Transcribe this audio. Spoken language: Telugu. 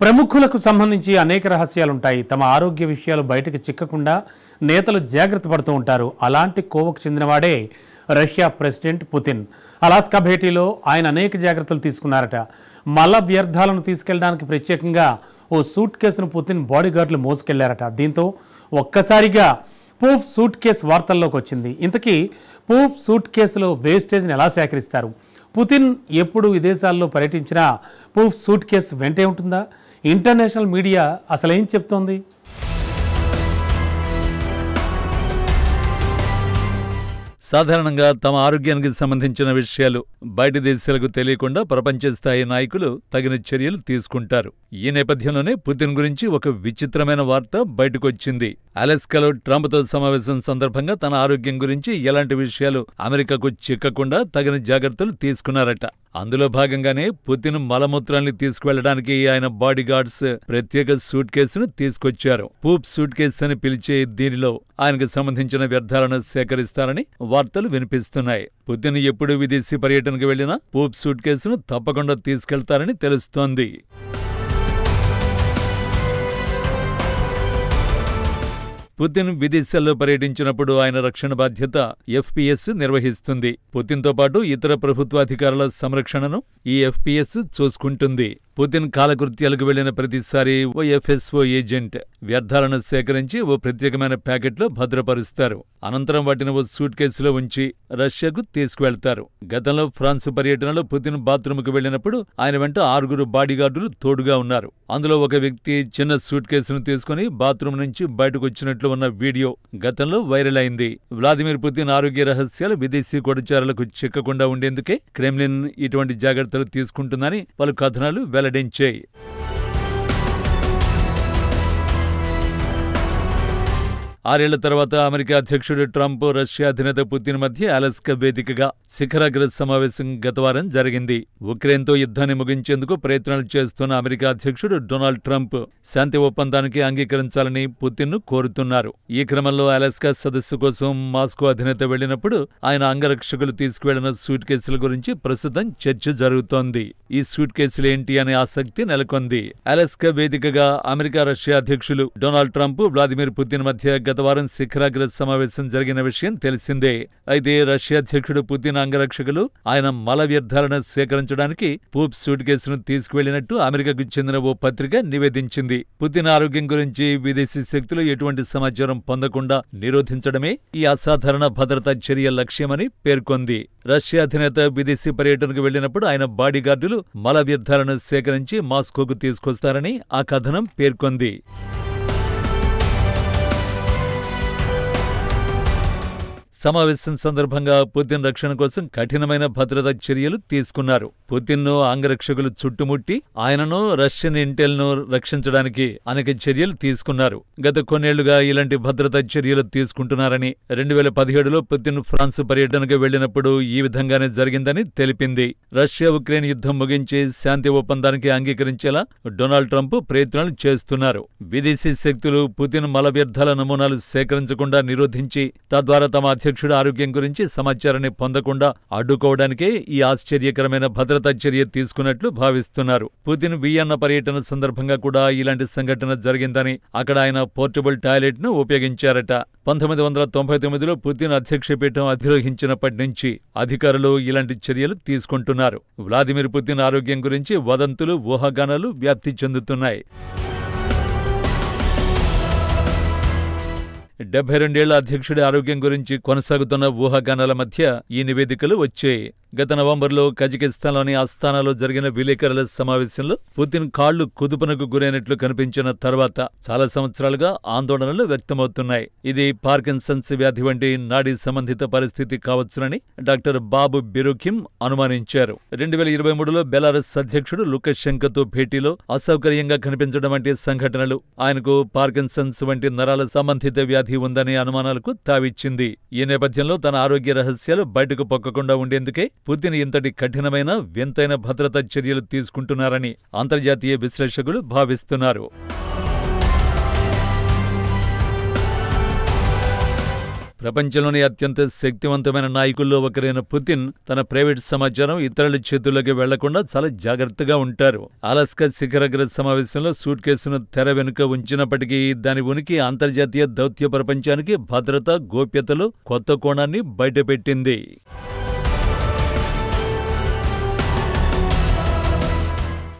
ప్రముఖులకు సంబంధించి అనేక రహస్యాలుంటాయి. తమ ఆరోగ్య విషయాలు బయటకు చిక్కకుండా నేతలు జాగ్రత్త పడుతూ ఉంటారు. అలాంటి కోవకు చెందినవాడే రష్యా ప్రెసిడెంట్ పుతిన్. అలాస్కా భేటీలో ఆయన అనేక జాగ్రత్తలు తీసుకున్నారట. మల వ్యర్థాలను తీసుకెళ్లడానికి ప్రత్యేకంగా ఓ సూట్ కేసును పుతిన్ బాడీగార్డులు మోసుకెళ్లారట. దీంతో ఒక్కసారిగా పూఫ్ సూట్ కేసు వార్తల్లోకి వచ్చింది. ఇంతకీ పూఫ్ సూట్ కేసులో వేస్టేజ్ని ఎలా సేకరిస్తారు? పుతిన్ ఎప్పుడు విదేశాల్లో పర్యటించినా పూఫ్ సూట్ కేసు వెంటే ఉంటుందా? ఇంటర్నేషనల్ మీడియా అసలేం చెప్తోంది? సాధారణంగా తమ ఆరోగ్యానికి సంబంధించిన విషయాలు బయట దేశాలకు తెలియకుండా ప్రపంచ స్థాయి నాయకులు తగిన చర్యలు తీసుకుంటారు. ఈ నేపథ్యంలోనే పుతిన్ గురించి ఒక విచిత్రమైన వార్త బయటకొచ్చింది. అలాస్కాలో ట్రంప్తో సమావేశం సందర్భంగా తన ఆరోగ్యం గురించి ఎలాంటి విషయాలు అమెరికాకు చిక్కకుండా తగిన జాగ్రత్తలు తీసుకున్నారట. అందులో భాగంగానే పుతిన్ మలమూత్రాన్ని తీసుకువెళ్లడానికి ఆయన బాడీగార్డ్స్ ప్రత్యేక సూట్ కేసును తీసుకొచ్చారు. పూప్ సూట్ కేసు అని పిలిచే దీనిలో ఆయనకు సంబంధించిన వ్యర్థాలను సేకరిస్తారని వార్తలు వినిపిస్తున్నాయి. పుతిన్ ఎప్పుడు విదేశీ పర్యటనకు వెళ్లినా పూప్ సూట్ కేసును తప్పకుండా తీసుకెళ్తారని తెలుస్తోంది. పుతిన్ విదేశాల్లో పర్యటించినప్పుడు ఆయన రక్షణ బాధ్యత ఎఫ్పిఎస్ నిర్వహిస్తుంది. పుతిన్తో పాటు ఇతర ప్రభుత్వాధికారుల సంరక్షణను ఈ ఎఫ్పిఎస్ చూసుకుంటుంది. పుతిన్ కాలకృత్యాలకు వెళ్లిన ప్రతిసారి ఓ ఎఫ్ఎస్ఓ ఏజెంట్ వ్యర్థాలను సేకరించి ఓ ప్రత్యేకమైన ప్యాకెట్లో భద్రపరుస్తారు. అనంతరం వాటిని ఓ సూట్ కేసులో ఉంచి రష్యాకు తీసుకువెళ్తారు. గతంలో ఫ్రాన్స్ పర్యటనలో పుతిన్ బాత్రూంకు వెళ్లినప్పుడు ఆయన వెంట 6 బాడీగార్డులు తోడుగా ఉన్నారు. అందులో ఒక వ్యక్తి చిన్న సూట్ కేసును తీసుకుని బాత్రూం నుంచి బయటకొచ్చినట్లు ఉన్న వీడియో గతంలో వైరల్ అయింది. వ్లాదిమిర్ పుతిన్ ఆరోగ్య రహస్యాలు విదేశీ గూఢచారులకు చిక్కకుండా ఉండేందుకే క్రెమ్లిన్ ఇటువంటి జాగ్రత్తలు తీసుకుంటుందని పలు కథనాలు వెల్లడించాయి. ఆరేళ్ల తర్వాత అమెరికా అధ్యక్షుడు ట్రంప్, రష్యా అధినేత పుతిన్ మధ్య అలాస్కా వేదికగా శిఖరాగ్ర సమావేశం గతవారం జరిగింది. ఉక్రెయిన్తో యుద్ధాన్ని ముగించేందుకు ప్రయత్నాలు చేస్తున్న అమెరికా అధ్యక్షుడు డొనాల్డ్ ట్రంప్ శాంతి ఒప్పందానికి అంగీకరించాలని పుతిన్ను కోరుతున్నారు. ఈ క్రమంలో అలాస్కా సదస్సు కోసం మాస్కో అధినేత వెళ్లినప్పుడు ఆయన అంగరక్షకులు తీసుకువెళ్లిన సూట్ కేసుల గురించి ప్రస్తుతం చర్చ జరుగుతోంది. ఈ సూట్ కేసులు ఏంటి అనే ఆసక్తి నెలకొంది. అలాస్కా వేదికగా అమెరికా, రష్యా అధ్యక్షులు డొనాల్డ్ ట్రంప్, వ్లాదిమిర్ పుతిన్ మధ్య గతవారం శిఖరాగ్ర సమావేశం జరిగిన విషయం తెలిసిందే. అయితే రష్యా అధ్యక్షుడు పుతిన్ అంగరక్షకులు ఆయన మల వ్యర్థాలను సేకరించడానికి పూప్ సూట్ కేసును తీసుకువెళ్లినట్టు అమెరికాకు చెందిన ఓ పత్రిక నివేదించింది. పుతిన్ ఆరోగ్యం గురించి విదేశీ శక్తులు ఎటువంటి సమాచారం పొందకుండా నిరోధించడమే ఈ అసాధారణ భద్రతా చర్య లక్ష్యమని పేర్కొంది. రష్యా అధినేత విదేశీ పర్యటనకు వెళ్లినప్పుడు ఆయన బాడీగార్డులు మల వ్యర్థాలను సేకరించి మాస్కోకు తీసుకొస్తారని ఆ కథనం పేర్కొంది. సమావేశం సందర్భంగా పుతిన్ రక్షణ కోసం కఠినమైన భద్రతా చర్యలు తీసుకున్నారు. పుతిన్ను అంగరక్షకులు చుట్టుముట్టి ఆయనను, రష్యన్ ఇంటెల్ను రక్షించడానికి అనేక చర్యలు తీసుకున్నారు. గత కొన్నేళ్లుగా ఇలాంటి భద్రతా చర్యలు తీసుకుంటున్నారని 2017లో పుతిన్ ఫ్రాన్స్ పర్యటనకు వెళ్లినప్పుడు ఈ విధంగానే జరిగిందని తెలిపింది. రష్యా ఉక్రెయిన్ యుద్ధం ముగించి శాంతి ఒప్పందానికి అంగీకరించేలా డొనాల్డ్ ట్రంప్ ప్రయత్నాలు చేస్తున్నారు. విదేశీ శక్తులు పుతిన్ మల వ్యర్థాల నమూనాలు సేకరించకుండా నిరోధించి తద్వారా తమ అధ్యక్షుడు ఆరోగ్యం గురించి సమాచారాన్ని పొందకుండా అడ్డుకోవడానికే ఈ ఆశ్చర్యకరమైన భద్రతా చర్య తీసుకున్నట్లు భావిస్తున్నారు. పుతిన్ వియన్నా పర్యటన సందర్భంగా కూడా ఇలాంటి సంఘటన జరిగిందని, అక్కడ ఆయన పోర్టబుల్ టాయిలెట్ ను ఉపయోగించారట. 1999లో పుతిన్ అధ్యక్ష పీఠం అధిరోహించినప్పటి నుంచి అధికారులు ఇలాంటి చర్యలు తీసుకుంటున్నారు. వ్లాదిమిర్ పుతిన్ ఆరోగ్యం గురించి వదంతులు, ఊహాగానాలు వ్యాప్తి చెందుతున్నాయి. 72 ఏళ్ల అధ్యక్షుడి ఆరోగ్యం గురించి కొనసాగుతున్న ఊహాగానాల మధ్య ఈ నివేదికలు వచ్చాయి. గత నవంబర్లో కజకిస్తాన్లోని ఆస్తానాలో జరిగిన విలేకరుల సమావేశంలో పుతిన్ కాళ్లు కుదుపునకు గురైనట్లు కనిపించిన తర్వాత చాలా సంవత్సరాలుగా ఆందోళనలు వ్యక్తమవుతున్నాయి. ఇది పార్కిన్సన్స్ వ్యాధి వంటి నాడీ సంబంధిత పరిస్థితి కావచ్చునని డాక్టర్ బాబు బిరుకిమ్ అనుమానించారు. 2023లో బెలారస్ అధ్యక్షుడు లుకషెంకోతో భేటీలో అసౌకర్యంగా కనిపించడం వంటి సంఘటనలు ఆయనకు పార్కిన్సన్స్ వంటి నరాల సంబంధిత వ్యాధి ఉందనే అనుమానాలకు తావిచ్చింది. ఈ నేపథ్యంలో తన ఆరోగ్య రహస్యాలు బయటకు పొక్కకుండా ఉండేందుకే పుతిన్ ఇంతటి కఠినమైన, వింతైన భద్రతా చర్యలు తీసుకుంటున్నారని అంతర్జాతీయ విశ్లేషకులు భావిస్తున్నారు. ప్రపంచంలోని అత్యంత శక్తివంతమైన నాయకుల్లో ఒకరైన పుతిన్ తన ప్రైవేట్ సమాచారం ఇతరుల చేతుల్లోకి వెళ్లకుండా చాలా జాగ్రత్తగా ఉంటారు. అలాస్కా శిఖరాగ్ర సమావేశంలో సూట్ కేసును తెర వెనుక ఉంచినప్పటికీ దాని ఉనికి అంతర్జాతీయ దౌత్య ప్రపంచానికి భద్రత, గోప్యతలు కొత్త కోణాన్ని బయటపెట్టింది.